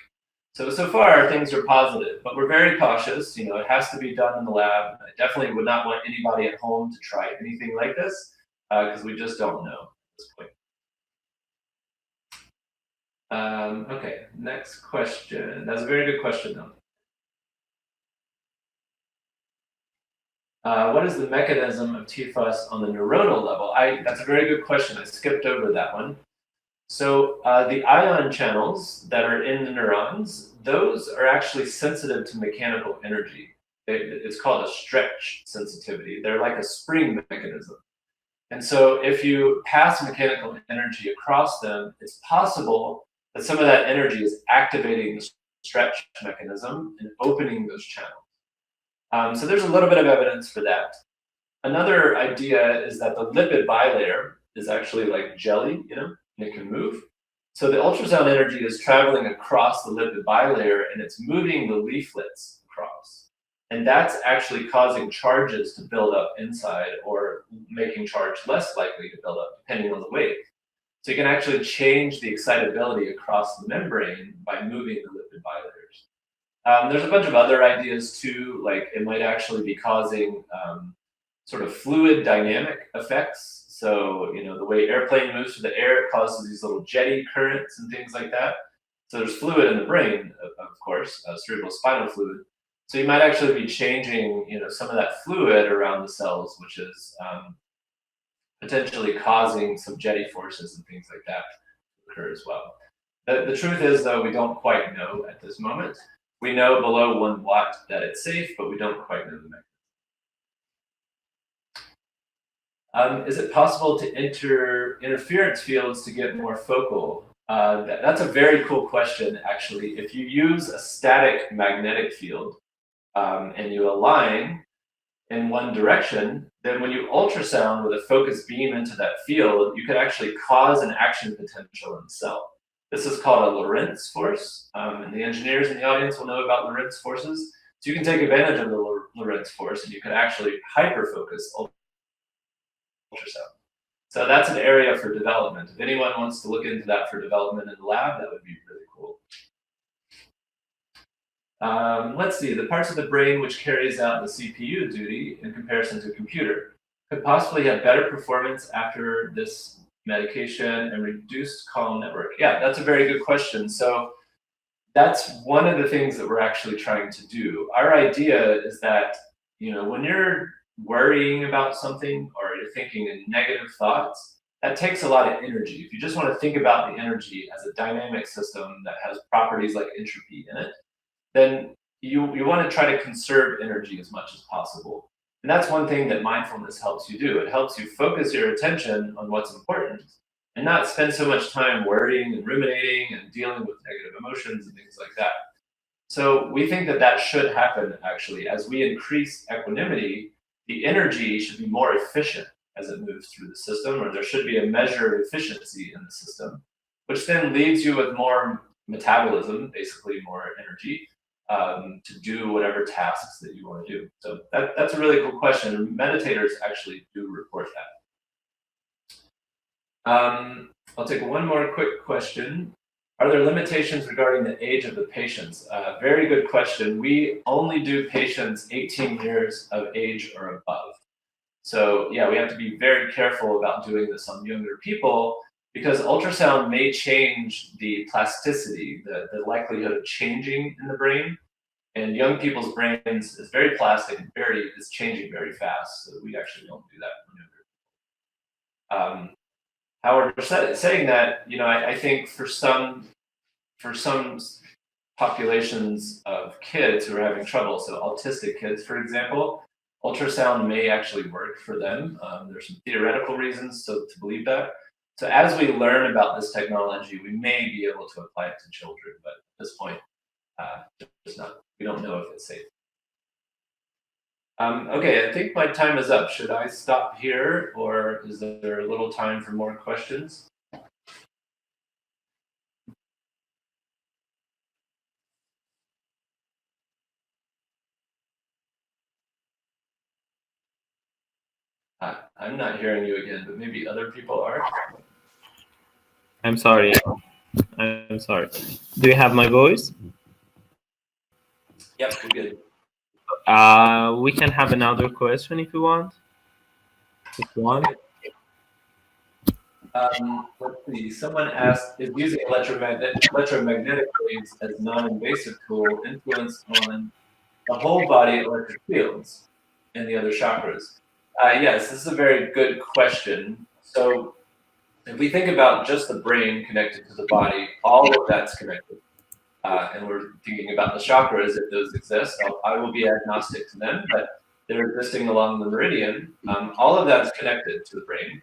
So far, things are positive, but we're very cautious. It has to be done in the lab. I definitely would not want anybody at home to try anything like this because we just don't know at this point. Okay, next question. That's a very good question, though. What is the mechanism of TFUS on the neuronal level? That's a very good question. I skipped over that one. So the ion channels that are in the neurons, those are actually sensitive to mechanical energy. It's called a stretch sensitivity. They're like a spring mechanism. And so if you pass mechanical energy across them, it's possible that some of that energy is activating the stretch mechanism and opening those channels. So there's a little bit of evidence for that. Another idea is that the lipid bilayer is actually like jelly, and it can move. So the ultrasound energy is traveling across the lipid bilayer, and it's moving the leaflets across. And that's actually causing charges to build up inside or making charge less likely to build up depending on the wave. So you can actually change the excitability across the membrane by moving the lipid bilayers. There's a bunch of other ideas too, like it might actually be causing sort of fluid dynamic effects. So, the way airplane moves through the air, it causes these little jetty currents and things like that. So there's fluid in the brain, of course, cerebrospinal fluid. So you might actually be changing, some of that fluid around the cells, which is potentially causing some jetty forces and things like that to occur as well. The truth is, though, we don't quite know at this moment. We know below 1 watt that it's safe, but we don't quite know the mechanism. Is it possible to enter interference fields to get more focal? That's a very cool question, actually. If you use a static magnetic field and you align in one direction, then when you ultrasound with a focused beam into that field, you could actually cause an action potential in the cell. This is called a Lorentz force, and the engineers in the audience will know about Lorentz forces. So you can take advantage of the Lorentz force, and you can actually hyper-focus ultrasound. So that's an area for development. If anyone wants to look into that for development in the lab, that would be really cool. Let's see, the parts of the brain which carries out the CPU duty in comparison to a computer could possibly have better performance after this medication and reduced calm network. Yeah, that's a very good question. So that's one of the things that we're actually trying to do. Our idea is that, when you're worrying about something or you're thinking in negative thoughts, that takes a lot of energy. If you just want to think about the energy as a dynamic system that has properties like entropy in it, then you want to try to conserve energy as much as possible. And that's one thing that mindfulness helps you do. It helps you focus your attention on what's important and not spend so much time worrying and ruminating and dealing with negative emotions and things like that. So we think that that should happen, actually. As we increase equanimity, the energy should be more efficient as it moves through the system, or there should be a measure of efficiency in the system, which then leaves you with more metabolism, basically more energy, to do whatever tasks that you want to do. So that's a really cool question. Meditators actually do report that. I'll take one more quick question. Are there limitations regarding the age of the patients? Very good question. We only do patients 18 years of age or above. So yeah, we have to be very careful about doing this on younger people because ultrasound may change the plasticity, the likelihood of changing in the brain. And young people's brains is very plastic and is changing very fast. So we actually don't do that on younger. However, saying that, I think for some populations of kids who are having trouble, so autistic kids, for example, ultrasound may actually work for them. There's some theoretical reasons to believe that. So as we learn about this technology, we may be able to apply it to children, but at this point, we don't know if it's safe. Okay, I think my time is up. Should I stop here, or is there a little time for more questions? I'm not hearing you again, but maybe other people are. I'm sorry. I'm sorry. Do you have my voice? Yep, you're good. We can have another question if you want. If you want. Let's see. Someone asked, is using electromagnetic waves as non-invasive tool influence on the whole body electric fields and the other chakras? Yes, this is a very good question. So if we think about just the brain connected to the body, all of that's connected. And we're thinking about the chakras, if those exist. I will be agnostic to them, but they're existing along the meridian. All of that's connected to the brain.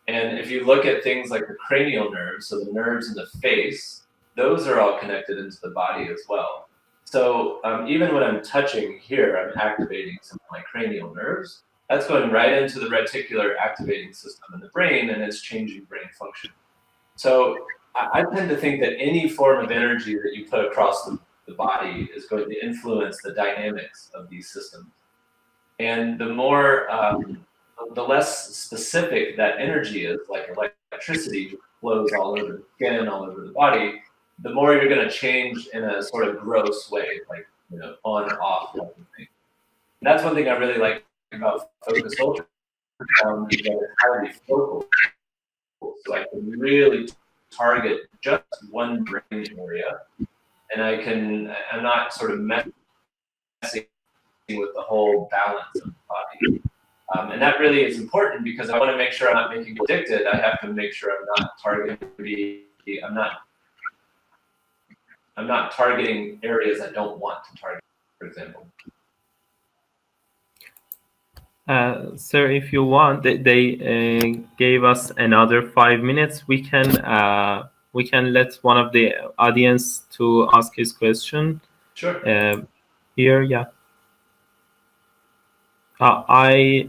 And if you look at things like the cranial nerves, so the nerves in the face, those are all connected into the body as well. So even when I'm touching here, I'm activating some of my cranial nerves. That's going right into the reticular activating system in the brain, and it's changing brain function. So I tend to think that any form of energy that you put across the body is going to influence the dynamics of these systems. And the more the less specific that energy is, like electricity flows all over the skin, all over the body, the more you're going to change in a sort of gross way, like on off type of thing. And that's one thing I really like about focused ultrasound is that it's highly focal, so I can really target just one brain area, and I'm not sort of messing with the whole balance of the body. And that really is important because I want to make sure I'm not making you addicted. I have to make sure I'm not targeting areas I don't want to target, for example. Sir, if you want, they gave us another 5 minutes. We can let one of the audience to ask his question. Sure. Here, yeah. I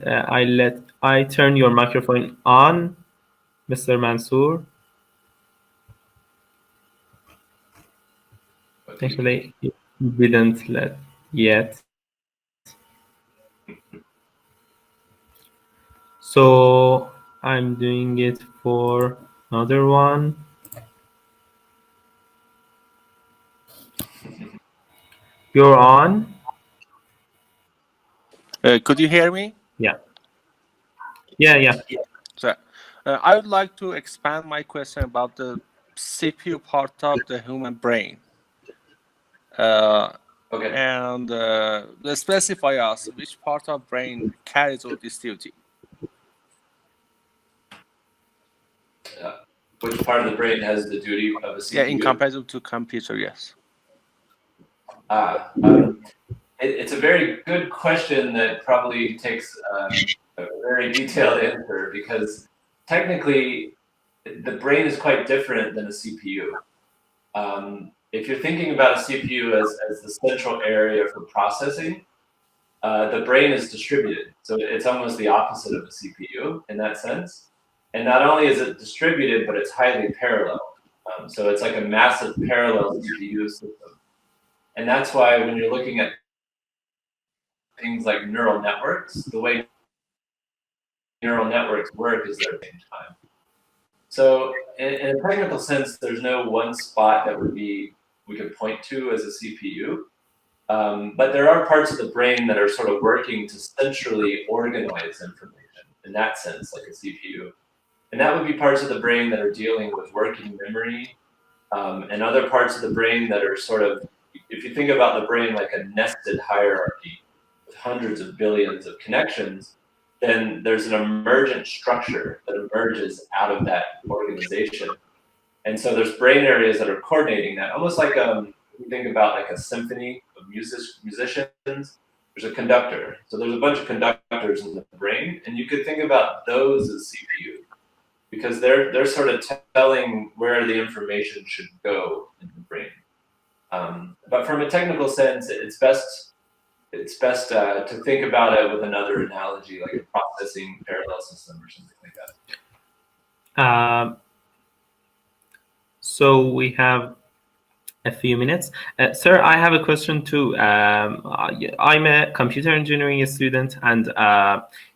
turn your microphone on, Mr. Mansour. Actually, you didn't let yet. So I'm doing it for another one. You're on. Could you hear me? Yeah. So, I would like to expand my question about the CPU part of the human brain. Okay. And specify us which part of brain carries out this duty. Which part of the brain has the duty of a CPU? Yeah, in comparison to computer, yes. It's a very good question that probably takes a very detailed answer because technically the brain is quite different than a CPU. If you're thinking about a CPU as the central area for processing, the brain is distributed. So it's almost the opposite of a CPU in that sense. And not only is it distributed, but it's highly parallel. So it's like a massive parallel CPU system. And that's why when you're looking at things like neural networks, the way neural networks work is at the same time. So in a technical sense, there's no one spot that we could point to as a CPU. But there are parts of the brain that are sort of working to centrally organize information in that sense, like a CPU. And that would be parts of the brain that are dealing with working memory, and other parts of the brain that are sort of, if you think about the brain like a nested hierarchy with hundreds of billions of connections, then there's an emergent structure that emerges out of that organization. And so there's brain areas that are coordinating that, almost like if you think about like a symphony of musicians, there's a conductor. So there's a bunch of conductors in the brain, and you could think about those as CPU, because they're sort of telling where the information should go in the brain. But from a technical sense, it's best to think about it with another analogy, like a processing parallel system or something like that. So we have a few minutes. Sir, I have a question too. I'm a computer engineering student, and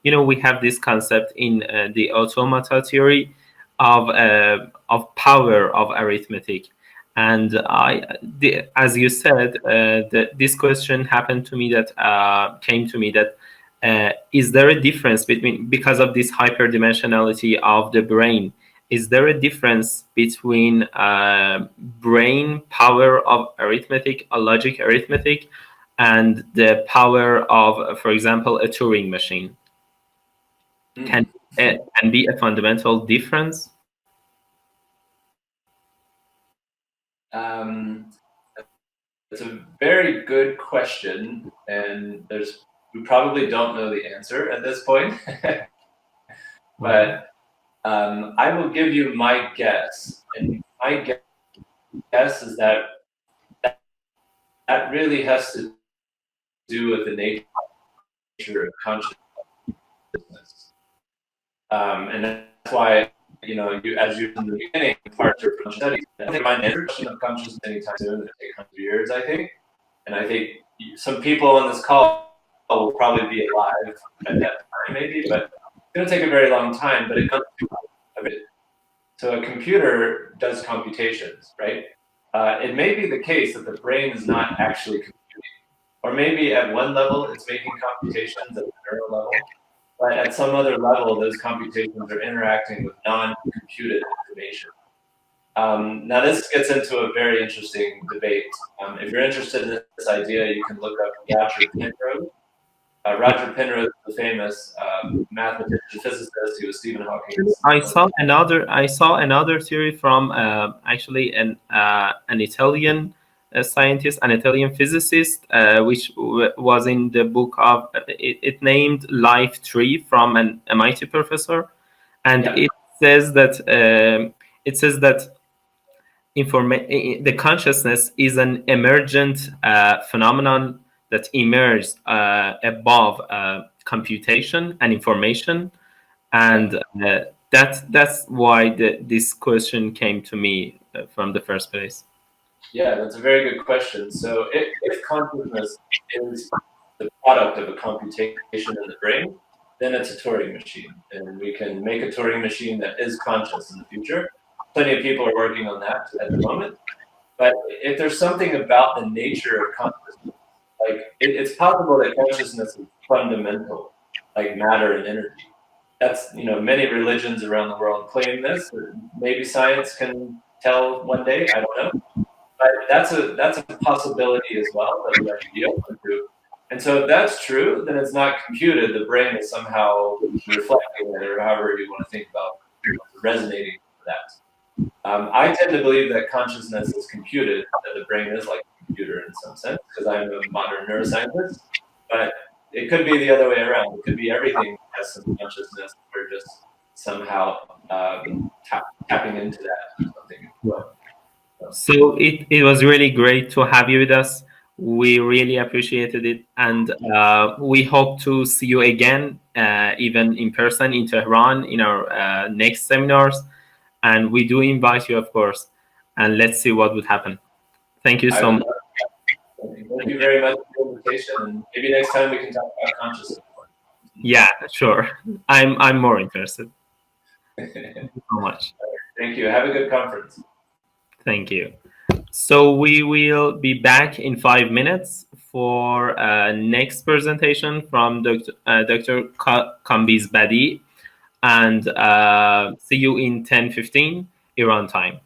we have this concept in the automata theory of power of arithmetic. And as you said, this question happened to me came to me that is there a difference because of this hyperdimensionality of the brain? Is there a difference between brain power of arithmetic, a logic arithmetic, and the power of, for example, a Turing machine? Can be a fundamental difference? It's a very good question, and we probably don't know the answer at this point. But I will give you my guess, and my guess is that really has to do with the nature of consciousness, and that's why as you in the beginning, parts are studies. I don't think my introduction of consciousness anytime soon. It'll take 100 years, I think, and I think some people on this call will probably be alive at that time, maybe, but it's going to take a very long time. But it comes to it. So a computer does computations, right? It may be the case that the brain is not actually computing, or maybe at one level it's making computations at the neural level, but at some other level those computations are interacting with non-computed information. Now this gets into a very interesting debate. If you're interested in this idea, you can look up Roger Penrose. Roger Penrose is the famous mathematician, physicist who was Stephen Hawking. I saw another theory from actually an Italian scientist, an Italian physicist, which was in the book of it named Life Tree from an MIT professor, and it says that the consciousness is an emergent phenomenon that emerges above computation and information, and that's why this question came to me from the first place. Yeah, that's a very good question. So if consciousness is the product of a computation in the brain, then it's a Turing machine, and we can make a Turing machine that is conscious in the future. Plenty of people are working on that at the moment. But if there's something about the nature of consciousness, like it's possible that consciousness is fundamental, like matter and energy. That's, many religions around the world claim this. Maybe science can tell one day, I don't know. But that's a possibility as well that we have to be open to. And so if that's true, then it's not computed. The brain is somehow reflecting it, or however you want to think about resonating with that. I tend to believe that consciousness is computed, that the brain is like a computer in some sense, because I'm a modern neuroscientist. But it could be the other way around. It could be everything has some consciousness. We're just somehow tapping into that or something. So it was really great to have you with us. We really appreciated it, and we hope to see you again, even in person in Tehran, in our next seminars. And we do invite you, of course, and let's see what would happen. Thank you so much. Thank you very much for the invitation, and maybe next time we can talk about consciousness. Yeah, sure. I'm more interested. Thank you so much. Thank you. Have a good conference. Thank you. So we will be back in 5 minutes for next presentation from Dr. Kambiz Badi, and see you in 10:15 Iran time.